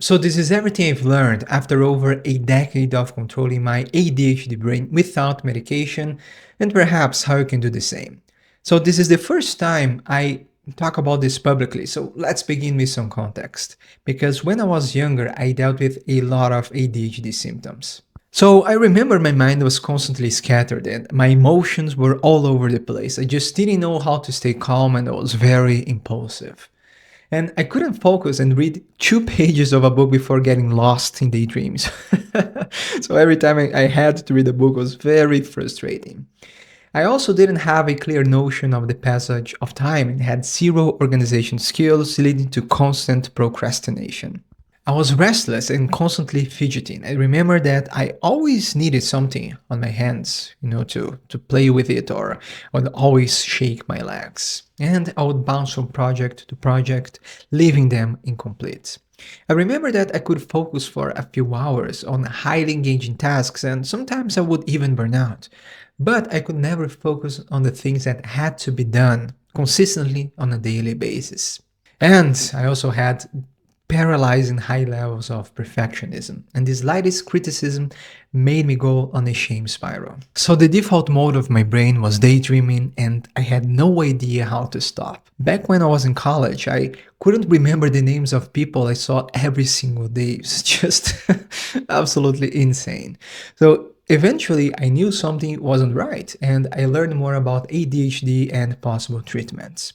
So this is everything I've learned after over a decade of controlling my ADHD brain without medication, and perhaps how you can do the same. So this is the first time I talk about this publicly, so let's begin with some context. Because when I was younger, I dealt with a lot of ADHD symptoms. So I remember my mind was constantly scattered and my emotions were all over the place. I just didn't know how to stay calm and I was very impulsive. And I couldn't focus and read 2 pages of a book before getting lost in daydreams. So every time I had to read a book was very frustrating. I also didn't have a clear notion of the passage of time and had zero organization skills, leading to constant procrastination. I was restless and constantly fidgeting. I remember that I always needed something on my hands, to play with it, or I would always shake my legs. And I would bounce from project to project, leaving them incomplete. I remember that I could focus for a few hours on highly engaging tasks, and sometimes I would even burn out. But I could never focus on the things that had to be done consistently on a daily basis. And I also had paralyzing high levels of perfectionism, and the slightest criticism made me go on a shame spiral. So the default mode of my brain was daydreaming, and I had no idea how to stop. Back when I was in college, I couldn't remember the names of people I saw every single day. It's just absolutely insane. So eventually, I knew something wasn't right, and I learned more about ADHD and possible treatments.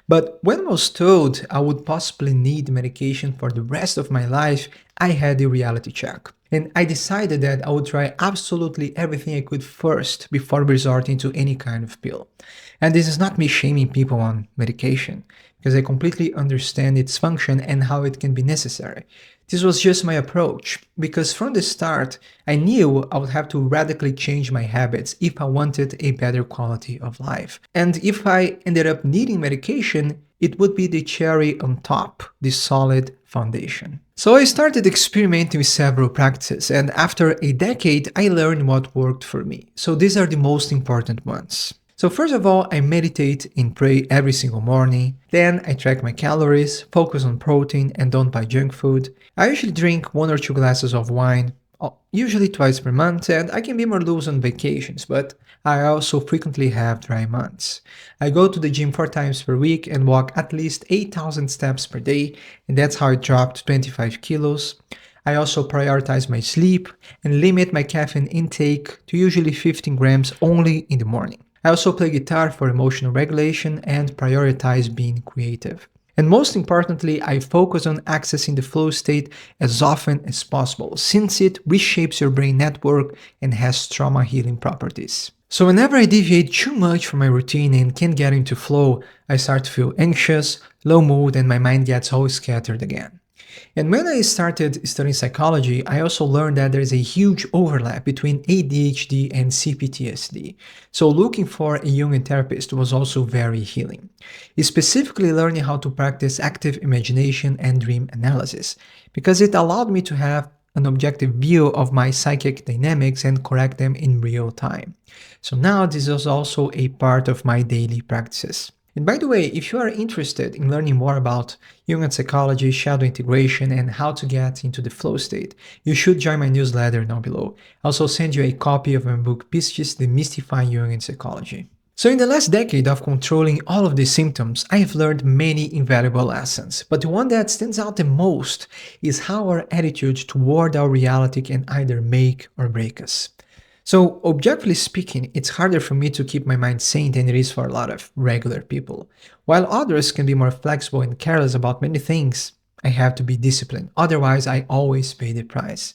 But when I was told I would possibly need medication for the rest of my life, I had a reality check. And I decided that I would try absolutely everything I could first before resorting to any kind of pill. And this is not me shaming people on medication, because I completely understand its function and how it can be necessary. This was just my approach, because from the start, I knew I would have to radically change my habits if I wanted a better quality of life. And if I ended up needing medication, it would be the cherry on top, the solid foundation. So I started experimenting with several practices, and after a decade, I learned what worked for me. So these are the most important ones. So first of all, I meditate and pray every single morning. Then I track my calories, focus on protein, and don't buy junk food. I usually drink 1 or 2 glasses of wine, usually twice per month, and I can be more loose on vacations, but I also frequently have dry months. I go to the gym 4 times per week and walk at least 8,000 steps per day, and that's how I dropped 25 kilos. I also prioritize my sleep and limit my caffeine intake to usually 15 grams only in the morning. I also play guitar for emotional regulation and prioritize being creative. And most importantly, I focus on accessing the flow state as often as possible, since it reshapes your brain network and has trauma healing properties. So whenever I deviate too much from my routine and can't get into flow, I start to feel anxious, low mood, and my mind gets all scattered again. And when I started studying psychology, I also learned that there is a huge overlap between ADHD and CPTSD. So looking for a Jungian therapist was also very healing. Specifically learning how to practice active imagination and dream analysis, because it allowed me to have an objective view of my psychic dynamics and correct them in real time. So now this is also a part of my daily practices. And by the way, if you are interested in learning more about Jungian psychology, shadow integration, and how to get into the flow state, you should join my newsletter down below. I'll also send you a copy of my book, Pistis, Demystifying Jungian Psychology. So in the last decade of controlling all of these symptoms, I have learned many invaluable lessons, but the one that stands out the most is how our attitude toward our reality can either make or break us. So, objectively speaking, it's harder for me to keep my mind sane than it is for a lot of regular people. While others can be more flexible and careless about many things, I have to be disciplined, otherwise I always pay the price.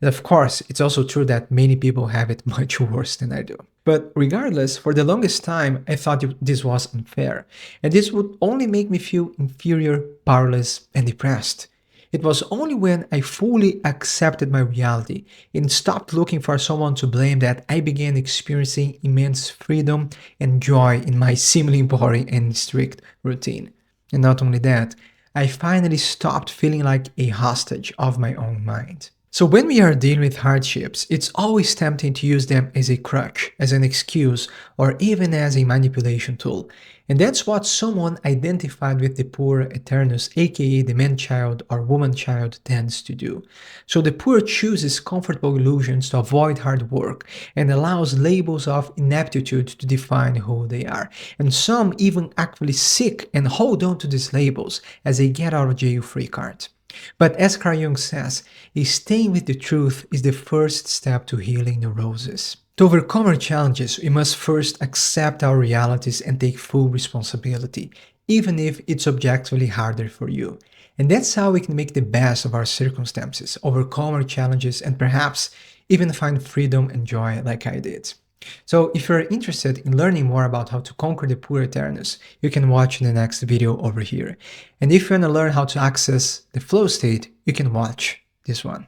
And of course, it's also true that many people have it much worse than I do. But regardless, for the longest time, I thought this was unfair, and this would only make me feel inferior, powerless, and depressed. It was only when I fully accepted my reality and stopped looking for someone to blame that I began experiencing immense freedom and joy in my seemingly boring and strict routine. And not only that, I finally stopped feeling like a hostage of my own mind. So when we are dealing with hardships, it's always tempting to use them as a crutch, as an excuse, or even as a manipulation tool. And that's what someone identified with the poor Eternus, aka the man child or woman child, tends to do. So the poor chooses comfortable illusions to avoid hard work and allows labels of ineptitude to define who they are. And some even actually seek and hold on to these labels as a get out of jail free card. But as Carl Jung says, staying with the truth is the first step to healing neuroses. To overcome our challenges, we must first accept our realities and take full responsibility, even if it's objectively harder for you. And that's how we can make the best of our circumstances, overcome our challenges, and perhaps even find freedom and joy like I did. So if you're interested in learning more about how to conquer the poor Eternus, you can watch the next video over here. And if you want to learn how to access the flow state, you can watch this one.